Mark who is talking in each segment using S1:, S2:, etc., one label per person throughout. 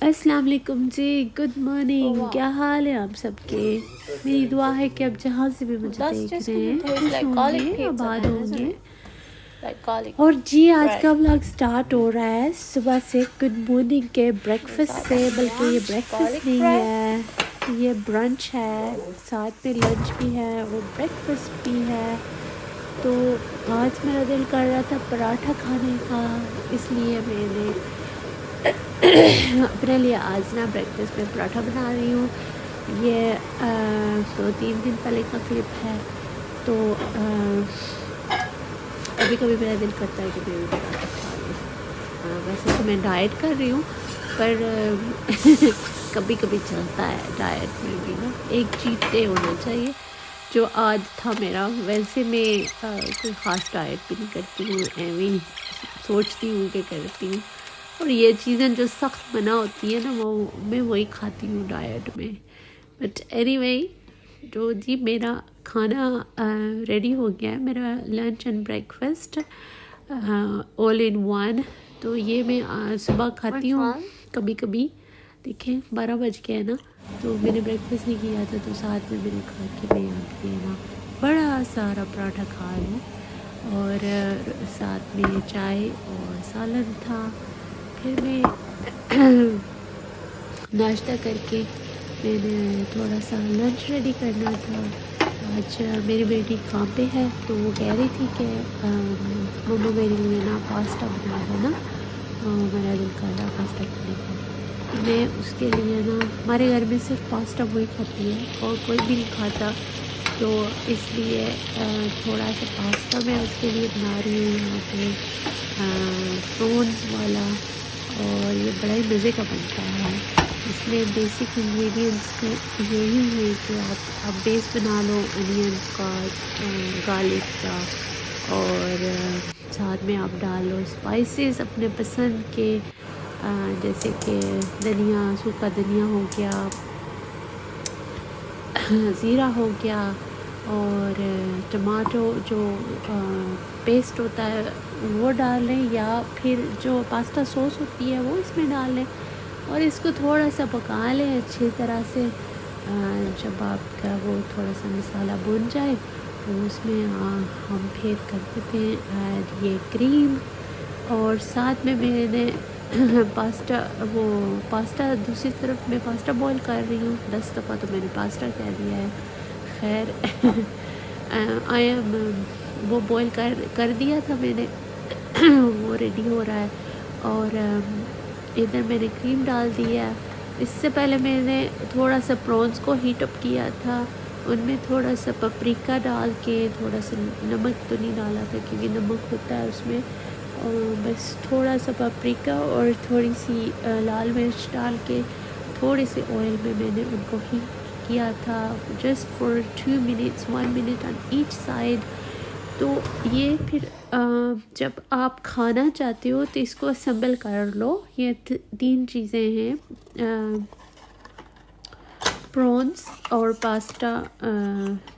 S1: अस्सलाम वालेकुम जी, good morning. क्या हाल है आप सबके? मेरी दुआ है कि आप जहाँ से भी मुझे देख रहे हैं खुश होंगे, आबाद होंगे। और जी आज का व्लॉग स्टार्ट हो रहा है सुबह से, गुड मॉर्निंग के ब्रेकफास्ट से। बल्कि ये ब्रेकफास्ट नहीं है, ये ब्रंच है, साथ में लंच भी है और ब्रेकफास्ट भी है। तो आज मेरा दिल कर रहा था पराठा खाने का, इसलिए मैंने अपने लिए आज ना ब्रेकफास्ट में पराठा बना रही हूँ। ये 2-3 दिन पहले का क्लिप है। तो कभी कभी मेरा दिल करता है कि मैं भी पराठा खा लूँ। वैसे तो मैं डाइट कर रही हूँ, पर कभी कभी चलता है डाइट में भी ना, एक चीट डे होना चाहिए, जो आज था मेरा। वैसे मैं कोई ख़ास डाइट भी नहीं करती हूँ, एवं सोचती हूँ कि करती हूँ। और ये चीज़ें जो सख्त बना होती है ना, वो मैं वही खाती हूँ डाइट में। बट एनीवे, जो जी मेरा खाना रेडी हो गया है, मेरा lunch and breakfast all in one. तो ये मैं सुबह खाती हूँ कभी कभी। देखें 12 बज गए ना, तो मैंने ब्रेकफास्ट नहीं किया था, तो साथ में मैंने कहा कि मैं आप ये ना बड़ा सारा पराठा खा लूँ। और साथ में चाय और सालन था। फिर मैं नाश्ता करके मैंने थोड़ा सा लंच रेडी करना था। आज मेरी बेटी काम पे है, तो वो कह रही थी कि मम्मा मेरे लिए ना पास्ता बना देना, मेरा दिल कर रहा पास्ता खाने का। तो मैं उसके लिए ना, हमारे घर में सिर्फ पास्ता वही खाती है और कोई भी नहीं खाता, तो इसलिए थोड़ा सा पास्ता मैं उसके लिए बना रही हूँ यहाँ पे, प्रॉन्स वाला। और ये बड़ा ही मज़े का बनता है। इसमें बेसिक इंग्रेडिएंट्स यही है कि आप बेस बना लो अनियन का, गार्लिक का, और साथ में आप डालो स्पाइसेस अपने पसंद के, जैसे कि धनिया, सूखा धनिया हो गया, ज़ीरा हो गया, और टमाटो जो पेस्ट होता है वो डाल लें, या फिर जो पास्ता सॉस होती है वो इसमें डाल लें, और इसको थोड़ा सा पका लें अच्छी तरह से। जब आपका वो थोड़ा सा मसाला भुन जाए, तो उसमें हम फिर कर देते हैं ऐड ये क्रीम। और साथ में मैंने पास्ता दूसरी तरफ मैं पास्ता बॉईल कर रही हूँ। 10 दफ़ा तो मैंने पास्ता कह दिया है, खैर आई एम वो बॉईल कर दिया था मैंने। वो रेडी हो रहा है, और इधर मैंने क्रीम डाल दिया है। इससे पहले मैंने थोड़ा सा प्रॉन्स को हीट अप किया था, उनमें थोड़ा सा पपरिका डाल के, थोड़ा सा नमक तो नहीं डाला था क्योंकि नमक होता है उसमें, और बस थोड़ा सा पपरिका और थोड़ी सी लाल मिर्च डाल के थोड़े से ऑयल में मैंने उनको हीट किया था, just for 2 minutes, 1 minute on each side. तो ये फिर जब आप खाना चाहते हो तो इसको असेंबल कर लो। ये 3 चीज़ें हैं, प्रॉन्स और पास्ता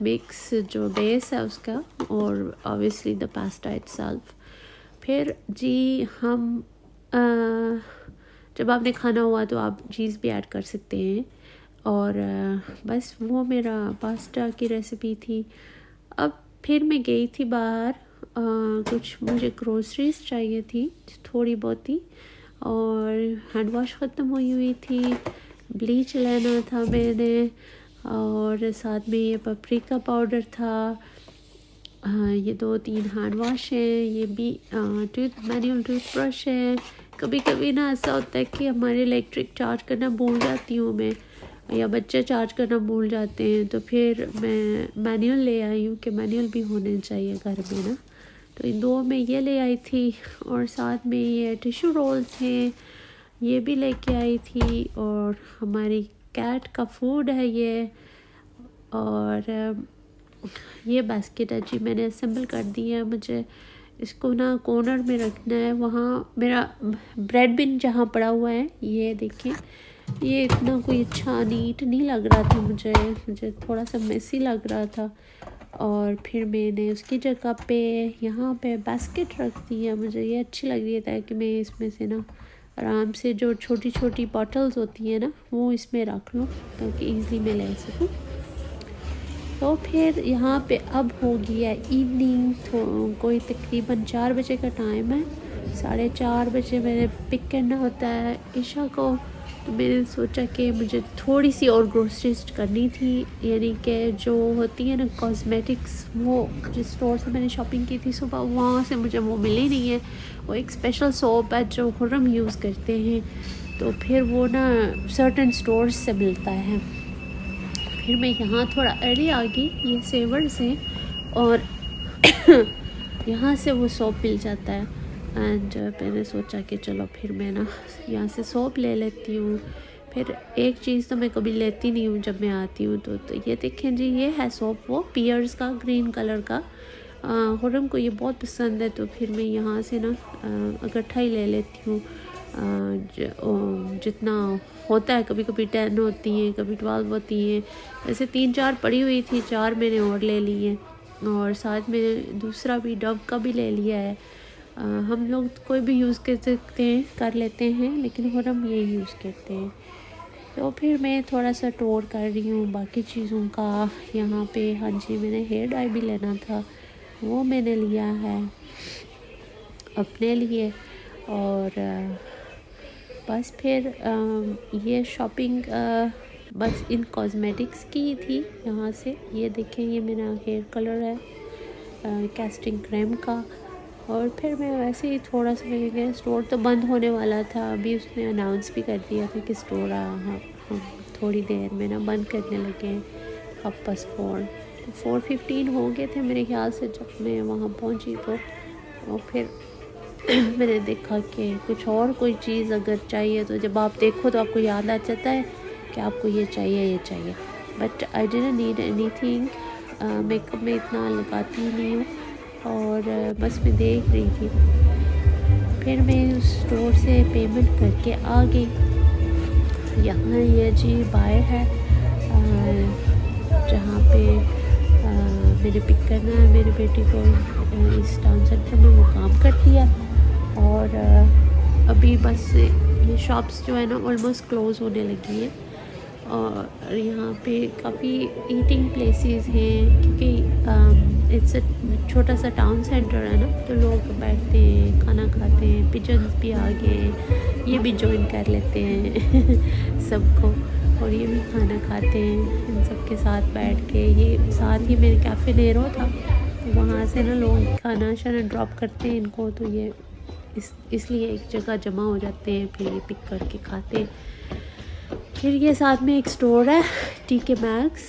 S1: मिक्स जो बेस है उसका, और ऑब्वियसली द पास्ता इटसेल्फ। फिर जी हम जब आपने खाना हुआ तो आप चीज़ भी ऐड कर सकते हैं। और बस वो मेरा पास्ता की रेसिपी थी। अब फिर मैं गई थी बाहर, कुछ मुझे ग्रोसरीज चाहिए थी थोड़ी बहुत ही, और हैंड वॉश ख़त्म हुई थी, ब्लीच लेना था मैंने, और साथ में ये पपरिका पाउडर था। ये 2-3 हैंड वॉश है, ये भी मैनुअल टूथब्रश है। कभी कभी ना ऐसा होता है कि हमारे इलेक्ट्रिक चार्ज करना भूल जाती हूँ मैं, या बच्चे चार्ज करना भूल जाते हैं, तो फिर मैं मैनुअल ले आई हूँ कि मैनुअल भी होने चाहिए घर में ना। तो इन 2 में ये ले आई थी, और साथ में ये टिश्यू रोल्स हैं, ये भी लेके आई थी। और हमारी कैट का फूड है ये। और ये बास्केट है जी, मैंने असेंबल कर दिया है। मुझे इसको ना कॉर्नर में रखना है, वहाँ मेरा ब्रेड बिन जहाँ पड़ा हुआ है, ये देखिए, ये इतना कोई अच्छा नीट नहीं लग रहा था मुझे थोड़ा सा मेसी लग रहा था। और फिर मैंने उसकी जगह पे यहाँ पे बास्केट रख दी है। मुझे ये अच्छी लग रही है ताकि मैं इसमें से ना आराम से जो छोटी छोटी बॉटल्स होती हैं ना वो इसमें रख लूँ ताकि ईज़िली मैं ले सकूँ। तो फिर यहाँ पे अब हो गया इवनिंग, तो कोई तकरीबन 4 बजे का टाइम है। 4:30 बजे मैंने पिक करना होता है ईशा को। तो मैंने सोचा कि मुझे थोड़ी सी और ग्रोसरीज करनी थी, यानी कि जो होती है ना कॉस्मेटिक्स, वो जिस स्टोर से मैंने शॉपिंग की थी सुबह वहाँ से मुझे वो मिली नहीं है। वो एक स्पेशल सोप है जो खुर्रम यूज़ करते हैं, तो फिर वो ना सर्टन स्टोर्स से मिलता है। फिर मैं यहाँ थोड़ा अर्ली आ गई, ये सेवर से, और यहाँ से वो सोप मिल जाता है। एंड मैंने सोचा कि चलो फिर मैं ना यहाँ से सोप ले लेती हूँ। फिर एक चीज़ तो मैं कभी लेती नहीं हूँ जब मैं आती हूँ, तो ये देखें जी, ये है सोप, वो पियर्स का ग्रीन कलर का। खुर्रम को ये बहुत पसंद है, तो फिर मैं यहाँ से ना इकट्ठा ही ले लेती हूँ। जितना होता है, कभी कभी 10 होती हैं, कभी 12 होती हैं। ऐसे 3-4 पड़ी हुई थी, 4 मैंने और ले ली हैं, और साथ में दूसरा भी डव का भी ले लिया है। हम लोग कोई भी यूज़ कर सकते हैं, कर लेते हैं, लेकिन खुर्रम ये यूज़ करते हैं। तो फिर मैं थोड़ा सा टूर कर रही हूँ बाकी चीज़ों का यहाँ पे। हाँ जी, मैंने हेयर डाई भी लेना था, वो मैंने लिया है अपने लिए। और बस फिर ये शॉपिंग बस इन कॉस्मेटिक्स की थी यहाँ से। ये देखें, ये मेरा हेयर कलर है कैस्टिंग क्रीम का। और फिर मैं वैसे ही थोड़ा सा, मेरे स्टोर तो बंद होने वाला था, अभी उसने अनाउंस भी कर दिया था कि स्टोर हम थोड़ी देर में ना बंद करने लगे हैं, 4:15 हो गए थे मेरे ख्याल से जब मैं वहाँ पहुँची। तो और फिर मैंने देखा कि कुछ और कोई चीज़ अगर चाहिए, तो जब आप देखो तो आपको याद आ जाता है कि आपको ये चाहिए। But I didn't need anything. Makeup में इतना लगाती नहीं हूँ, और बस मैं देख रही थी। फिर मैं उस स्टोर से पेमेंट करके आ गई। यहाँ ये जी बाय है जहाँ पे मैंने पिक करना है मेरी बेटी को। इस टाउन सेंटर में वो काम करती है, और अभी बस ये शॉप्स जो है ना ऑलमोस्ट क्लोज़ होने लगी है। और यहाँ पे काफ़ी ईटिंग प्लेसेस हैं, क्योंकि इट्स छोटा सा टाउन सेंटर है ना, तो लोग बैठते हैं, खाना खाते हैं। पिजन्स भी आ गए, ये भी ज्वाइन कर लेते हैं सबको, और ये भी खाना खाते हैं इन सब के साथ बैठ के। ये साथ ही मेरे कैफ़े नेरो था, तो वहाँ से ना लोग खाना शाना ड्रॉप करते हैं इनको, तो ये इसलिए एक जगह जमा हो जाते हैं, फिर ये पिक करके खाते हैं। फिर ये साथ में एक स्टोर है TK Maxx,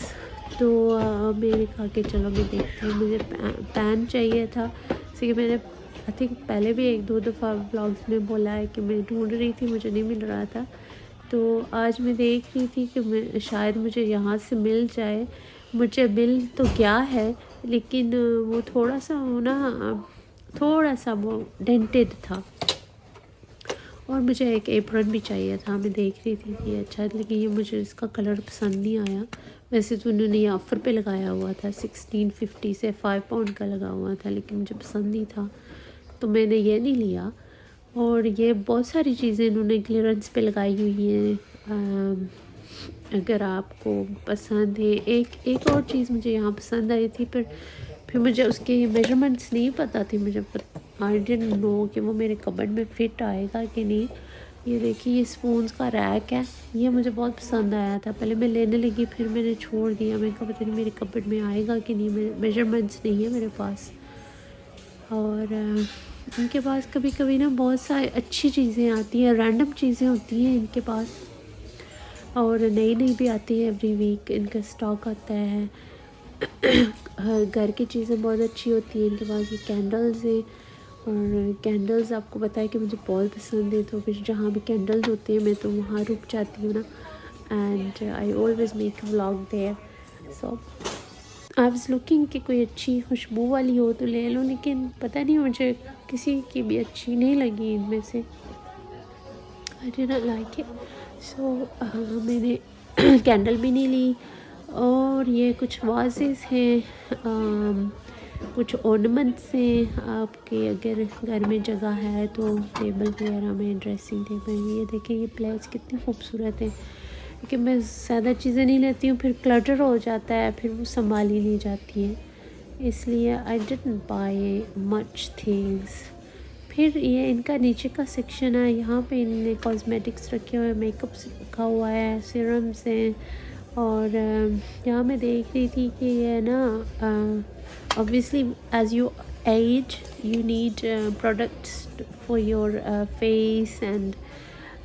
S1: तो मैंने कहा कि चलो मैं देखती हूँ। मुझे पैन चाहिए था, जैसे कि मैंने आई थिंक पहले भी 1-2 दफ़ा व्लॉग्स में बोला है कि मैं ढूंढ रही थी, मुझे नहीं मिल रहा था। तो आज मैं देख रही थी कि मैं शायद मुझे यहाँ से मिल जाए। मुझे मिल तो क्या है, लेकिन वो थोड़ा सा वो डेंटेड था, और मुझे एक एप्रन भी चाहिए था। मैं देख रही थी कि अच्छा, लेकिन ये मुझे इसका कलर पसंद नहीं आया। वैसे तो उन्होंने ये ऑफ़र पे लगाया हुआ था, 1650 से 5 पाउंड का लगा हुआ था, लेकिन मुझे पसंद नहीं था, तो मैंने ये नहीं लिया। और ये बहुत सारी चीज़ें इन्होंने क्लियरेंस पे लगाई हुई हैं, अगर आपको पसंद है। एक और चीज़ मुझे यहाँ पसंद आई थी, फिर मुझे उसके मेजरमेंट्स नहीं पता थी। मुझे आई डिडंट नो कि वो मेरे कबर्ड में फ़िट आएगा कि नहीं। ये देखिए, ये स्पून्स का रैक है, ये मुझे बहुत पसंद आया था। पहले मैं लेने लगी, फिर मैंने छोड़ दिया। मैंने कहा पता नहीं मेरे कबर्ड में आएगा कि नहीं, मेजरमेंट्स नहीं है मेरे पास। और इनके पास कभी कभी ना बहुत सारी अच्छी चीज़ें आती हैं, रैंडम चीज़ें होती हैं इनके पास, और नई भी आती है। एवरी वीक इनका स्टॉक आता है। घर की चीज़ें बहुत अच्छी होती हैं इनके पास। ये कैंडल्स हैं, और कैंडल्स आपको पता है कि मुझे बहुत पसंद है, तो फिर जहाँ भी कैंडल्स होते हैं मैं तो वहाँ रुक जाती हूँ ना, and I always make a vlog there. So I was looking कि कोई अच्छी खुशबू वाली हो तो ले लूँ, लेकिन पता नहीं मुझे किसी की भी अच्छी नहीं लगी इनमें से। आई डिडंट लाइक इट, सो मैंने कैंडल भी नहीं ली। और ये कुछ वाजेस हैं कुछ ऑर्नामेंट्स हैं आपके, अगर घर में जगह है तो टेबल वगैरह में, ड्रेसिंग टेबल। ये देखें ये प्लेट्स कितनी खूबसूरत है, क्योंकि मैं ज़्यादा चीज़ें नहीं लेती हूँ, फिर क्लटर हो जाता है, फिर वो संभाली नहीं जाती है, इसलिए I didn't buy much things. फिर ये इनका नीचे का सेक्शन है, यहाँ पे इनने कॉस्मेटिक्स रखे हुए हैं, मेकअप्स रखा हुआ है, सीरम्स हैं। और यहाँ मैं देख रही थी कि ये ना obviously as you as you need products for your face. And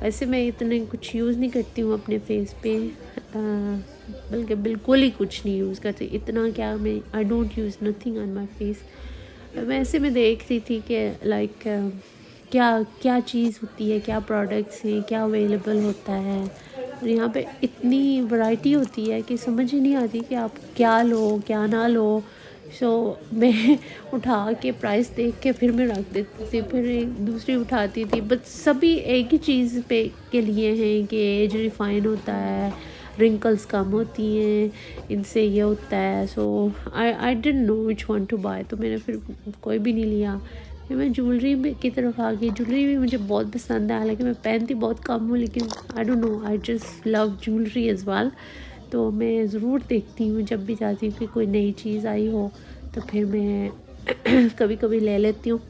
S1: वैसे मैं इतने कुछ यूज़ नहीं करती हूँ अपने फेस पे, बल्कि बिल्कुल ही कुछ नहीं यूज़ करती, इतना क्या, मैं I don't use nothing on my face. वैसे मैं देख रही थी कि लाइक क्या क्या चीज़ होती है, क्या प्रोडक्ट्स हैं, क्या अवेलेबल होता है। और यहाँ पे इतनी वैरायटी होती है कि समझ ही नहीं आती कि आप क्या लो क्या ना लो। मैं उठा के प्राइस देख के फिर मैं रख देती थी, फिर एक दूसरी उठाती थी, बट सभी एक ही चीज़ पे के लिए हैं कि एज रिफाइन होता है, रिंकल्स कम होती हैं, इनसे ये होता है। So I didn't know which one to buy, तो मैंने फिर कोई भी नहीं लिया। फिर मैं ज्वेलरी की तरफ आ गई। ज्वेलरी भी मुझे बहुत पसंद है, हालांकि मैं पहनती बहुत कम हूँ, लेकिन I don't know, I just love jewellery as well. तो मैं ज़रूर देखती हूँ जब भी जाती हूँ कि कोई नई चीज़ आई हो, तो फिर मैं कभी कभी ले लेती हूँ।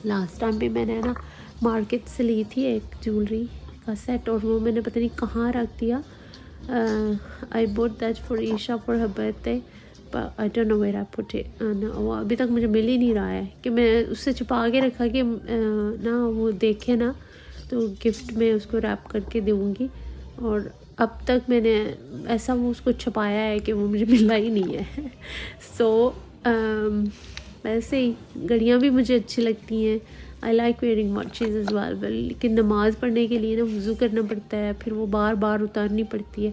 S1: लास्ट टाइम भी मैंने ना मार्केट से ली थी एक ज्वेलरी का सेट, और वो मैंने पता नहीं कहाँ रख दिया। I bought that for Isha for her birthday, but I don't know where I put it. वो अभी तक मुझे मिल ही नहीं रहा है कि मैं उससे छुपा के रखा कि ना वो देखे ना, तो गिफ्ट में उसको रैप करके दूँगी। और अब तक मैंने ऐसा वो उसको छुपाया है कि वो मुझे मिला ही नहीं है। सो वैसे ही घड़ियाँ भी मुझे अच्छी लगती हैं। I like wearing watches as well, लेकिन नमाज़ पढ़ने के लिए ना वज़ू करना पड़ता है, फिर वो बार बार उतारनी पड़ती है,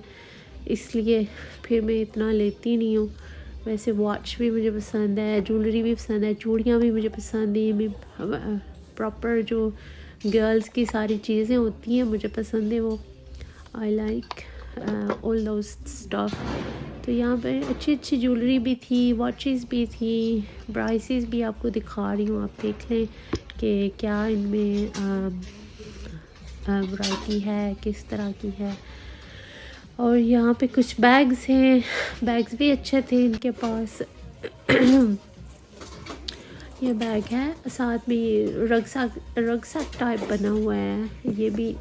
S1: इसलिए फिर मैं इतना लेती नहीं हूँ। वैसे वॉच भी मुझे पसंद है, ज्वेलरी भी पसंद है, चूड़ियाँ भी मुझे पसंद है। मैं प्रॉपर जो गर्ल्स की सारी चीज़ें होती हैं मुझे पसंद है वो। I like all those stuff. तो यहाँ पे अच्छी अच्छी ज्वेलरी भी थी, वॉचेस भी थी, प्राइसेस भी आपको दिखा रही हूँ, आप देख लें कि क्या इनमें वैरायटी है, किस तरह की है। और यहाँ पे कुछ बैग्स हैं, बैग्स भी अच्छे थे इनके पास। ये बैग है, साथ में ये रगसाक टाइप बना हुआ है। ये भी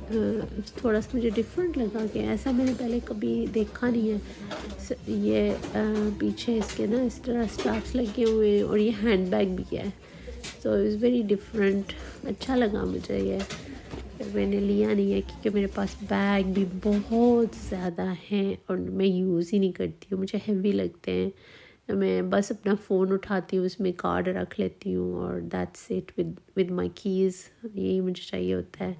S1: थोड़ा सा मुझे डिफरेंट लगा कि ऐसा मैंने पहले कभी देखा नहीं है। ये पीछे इसके ना इस तरह स्ट्रैप्स लगे हुए हैं, और ये हैंड बैग भी है, सो इट्स वेरी डिफरेंट। अच्छा लगा मुझे ये, मैंने लिया नहीं है क्योंकि मेरे पास बैग भी बहुत ज़्यादा हैं और मैं यूज़ ही नहीं करती हूँ, मुझे हेवी लगते हैं। मैं बस अपना फ़ोन उठाती हूँ, उसमें कार्ड रख लेती हूँ, और that's it with my keys, यही मुझे चाहिए होता है।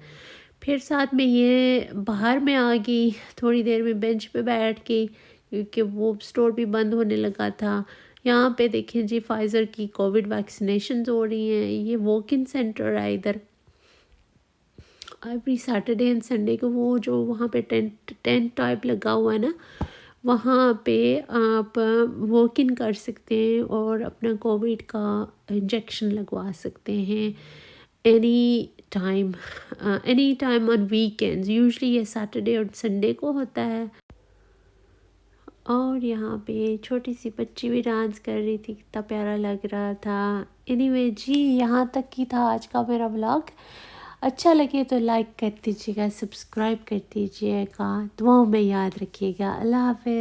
S1: फिर साथ में ये बाहर में आ गई, थोड़ी देर में बेंच पे बैठ के, क्योंकि वो स्टोर भी बंद होने लगा था। यहाँ पे देखें जी, फाइज़र की कोविड वैक्सीनेशन हो रही हैं। ये वॉक इन सेंटर है इधर, एवरी सैटरडे एंड संडे को वो जो वहाँ पे टेंट टाइप लगा हुआ है ना, वहाँ पे आप वॉक इन कर सकते हैं और अपना कोविड का इंजेक्शन लगवा सकते हैं any time on weekends. Usually ये सैटरडे और संडे को होता है। और यहाँ पे छोटी सी बच्ची भी डांस कर रही थी, कितना प्यारा लग रहा था। एनीवे जी, यहाँ तक ही था आज का मेरा व्लॉग। अच्छा लगे तो लाइक कर दीजिएगा, सब्सक्राइब कर दीजिएगा, दुआओं में याद रखिएगा। अल्लाह हाफ़िज़।